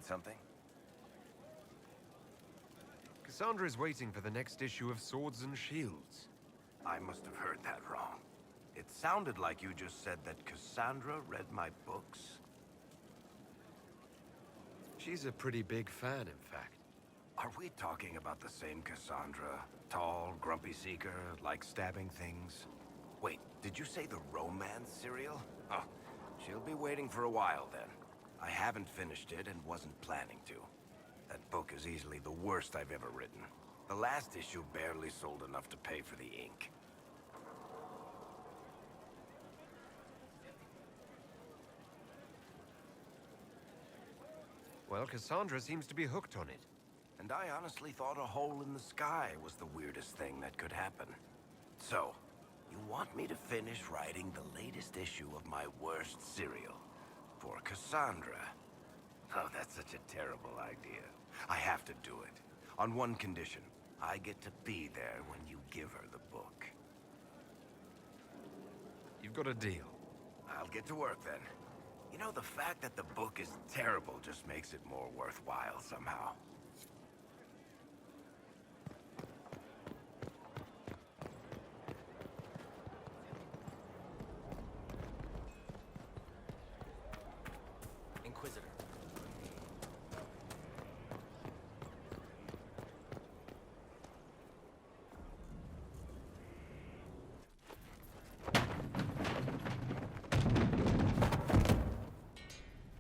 need something? Cassandra is waiting for the next issue of Swords and Shields. I must have heard that wrong. It sounded like you just said that Cassandra read my books. She's a pretty big fan, in fact. Are we talking about the same Cassandra? Tall, grumpy seeker, like stabbing things? Wait, did you say the romance serial? Oh, she'll be waiting for a while then. I haven't finished it and wasn't planning to. That book is easily the worst I've ever written. The last issue barely sold enough to pay for the ink. Well, Cassandra seems to be hooked on it. And I honestly thought a hole in the sky was the weirdest thing that could happen. So, you want me to finish writing the latest issue of my worst serial for Cassandra? Oh, that's such a terrible idea. I have to do it. On one condition. I get to be there when you give her the book. You've got a deal. I'll get to work then. You know, the fact that the book is terrible just makes it more worthwhile somehow. Inquisitor.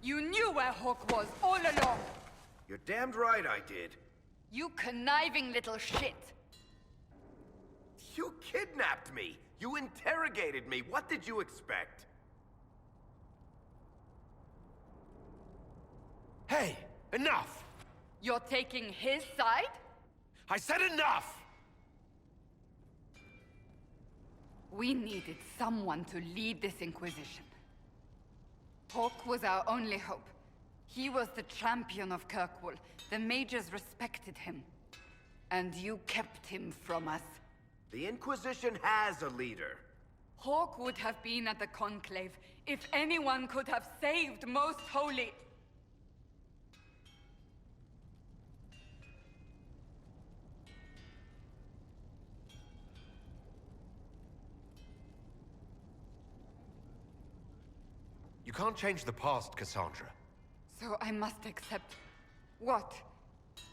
You knew where Hawk was all along! You're damned right I did. You conniving little shit! You kidnapped me! You interrogated me! What did you expect? Hey! Enough! You're taking his side? I said enough! We needed someone to lead this Inquisition. Hawk was our only hope. He was the champion of Kirkwall. The mages respected him. And you kept him from us. The Inquisition has a leader. Hawk would have been at the Conclave if anyone could have saved Most Holy. You can't change the past, Cassandra. So I must accept... what?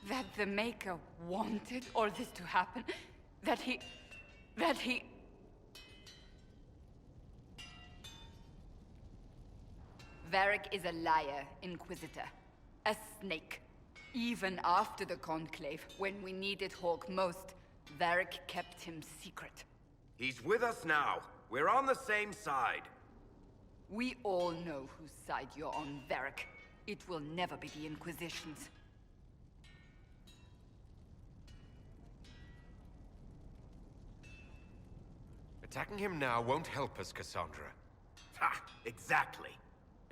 That the Maker wanted all this to happen? That he... Varric is a liar, Inquisitor. A snake. Even after the Conclave, when we needed Hawk most, Varric kept him secret. He's with us now. We're on the same side. We all know whose side you're on, Varric. It will never be the Inquisition's. Attacking him now won't help us, Cassandra. Ha! Exactly.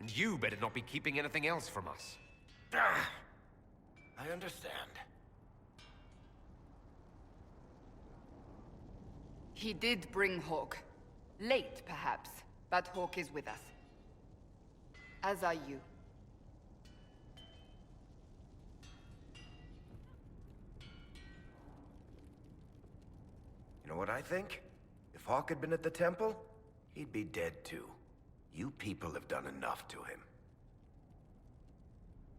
And you better not be keeping anything else from us. Ah, I understand. He did bring Hawk. Late, perhaps, but Hawk is with us. As are you. You know what I think? If Hawk had been at the temple, he'd be dead too. You people have done enough to him.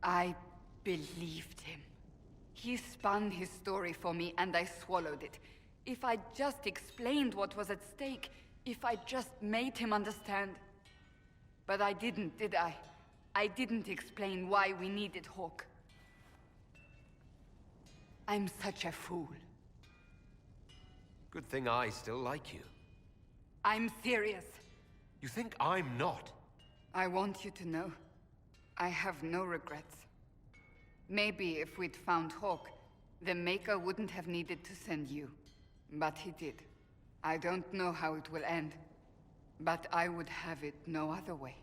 I believed him. He spun his story for me and I swallowed it. If I just explained what was at stake, if I just made him understand. But I didn't, did I? I didn't explain why we needed Hawk. I'm such a fool. Good thing I still like you. I'm serious. You think I'm not? I want you to know, I have no regrets. Maybe if we'd found Hawk, the Maker wouldn't have needed to send you. But he did. I don't know how it will end, but I would have it no other way.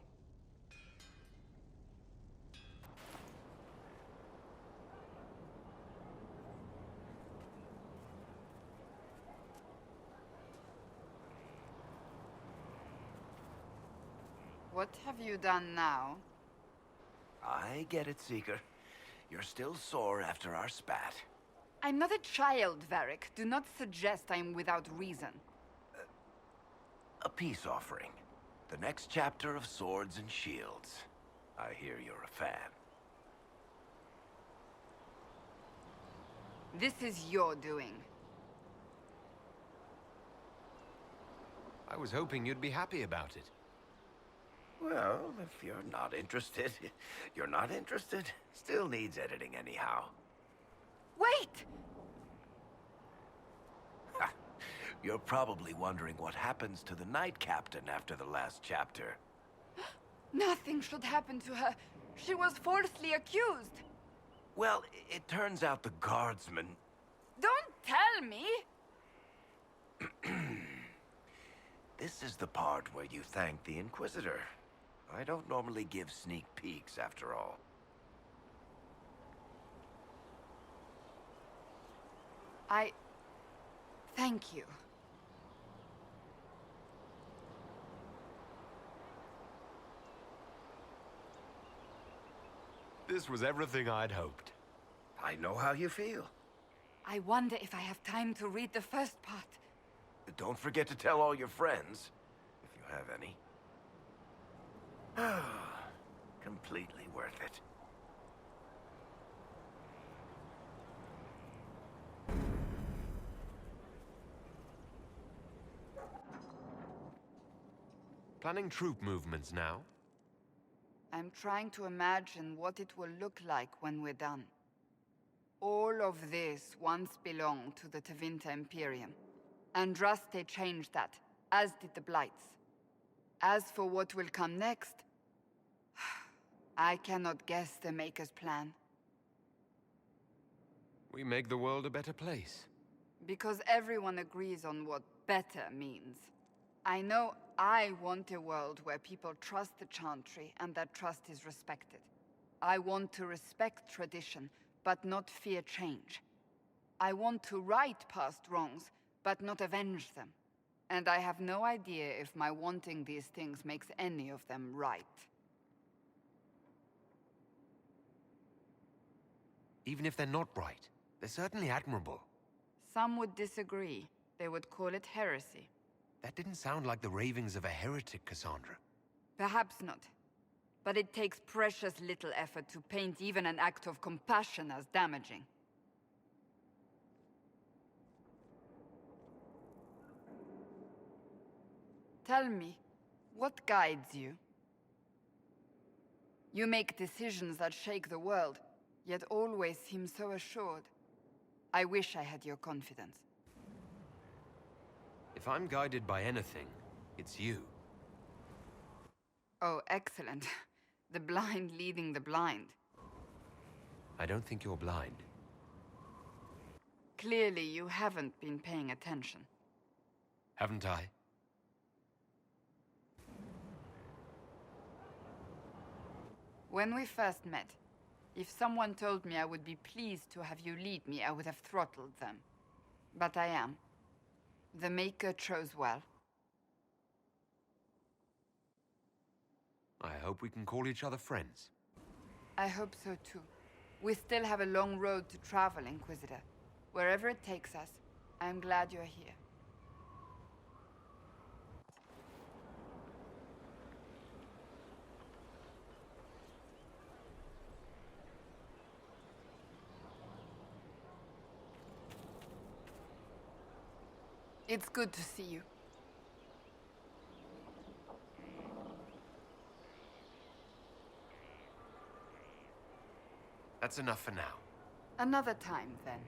What have you done now? I get it, Seeker. you're still sore after our spat. I'm not a child, Varric. Do not suggest I'm without reason. A peace offering. The next chapter of Swords and Shields. I hear you're a fan. This is your doing. I was hoping you'd be happy about it. Well, if you're not interested, you're not interested. Still needs editing anyhow. Wait! You're probably wondering what happens to the Knight Captain after the last chapter. Nothing should happen to her. She was falsely accused. Well, it turns out the guardsmen... Don't tell me! This is the part where you thank the Inquisitor. I don't normally give sneak peeks, after all. Thank you. This was everything I'd hoped. I know how you feel. I wonder if I have time to read the first part. Don't forget to tell all your friends, if you have any. Completely worth it. Planning troop movements now? I'm trying to imagine what it will look like when we're done. All of this once belonged to the Tevinter Imperium. Andraste changed that, as did the Blights. As for what will come next, I cannot guess the Maker's plan. We make the world a better place. Because everyone agrees on what better means. I know I want a world where people trust the Chantry and that trust is respected. I want to respect tradition, but not fear change. I want to right past wrongs, but not avenge them. And I have no idea if my wanting these things makes any of them right. Even if they're not right, they're certainly admirable. Some would disagree. They would call it heresy. That didn't sound like the ravings of a heretic, Cassandra. Perhaps not. But it takes precious little effort to paint even an act of compassion as damaging. Tell me, what guides you? You make decisions that shake the world, yet always seem so assured. I wish I had your confidence. If I'm guided by anything, it's you. Oh, excellent. The blind leading the blind. I don't think you're blind. Clearly, you haven't been paying attention. Haven't I? When we first met, if someone told me I would be pleased to have you lead me, I would have throttled them. But I am. The Maker chose well. I hope we can call each other friends. I hope so too. We still have a long road to travel, Inquisitor. Wherever it takes us, I'm glad you're here. It's good to see you. That's enough for now. Another time, then.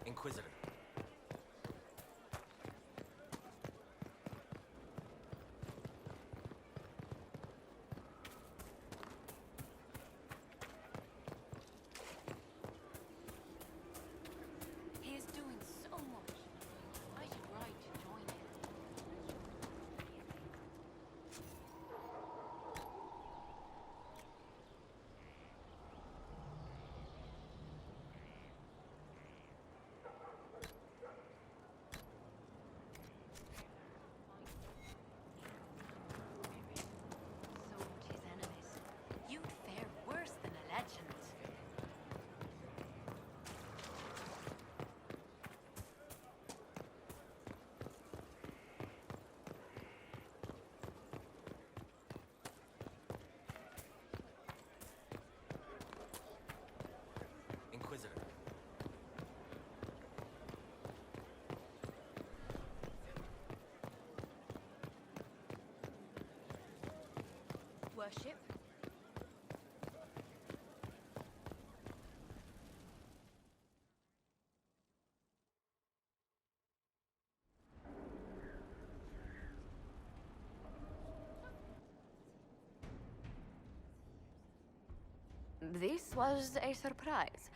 Inquisitor. This was a surprise.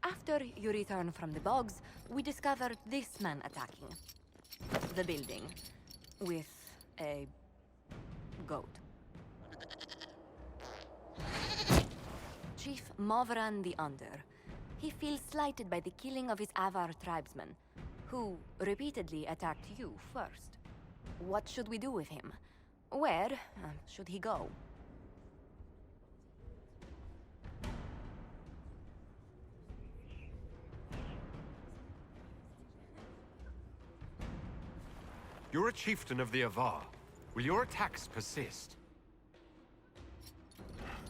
After you return from the bogs, we discovered this man attacking the building with a goat. Chief Movran the Under. He feels slighted by the killing of his Avar tribesmen, who repeatedly attacked you first. What should we do with him? Where should he go? You're a chieftain of the Avar. Will your attacks persist?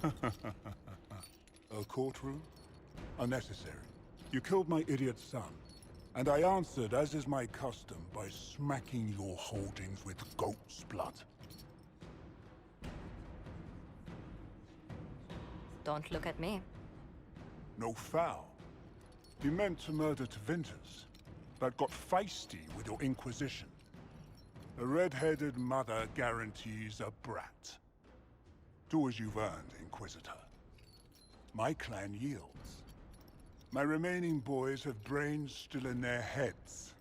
A courtroom? Unnecessary. You killed my idiot son, and I answered, as is my custom, by smacking your holdings with goat's blood. Don't look at me. No foul. He meant to murder Tevinter, but got feisty with your Inquisition. A red-headed mother guarantees a brat. Do as you've earned, Inquisitor. My clan yields. My remaining boys have brains still in their heads.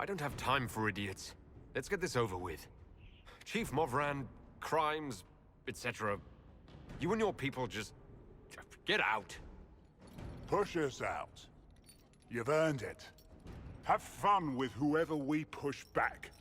I don't have time for idiots. Let's get this over with. Chief Movran, crimes, etc. You and your people just... get out. Push us out. You've earned it. Have fun with whoever we push back.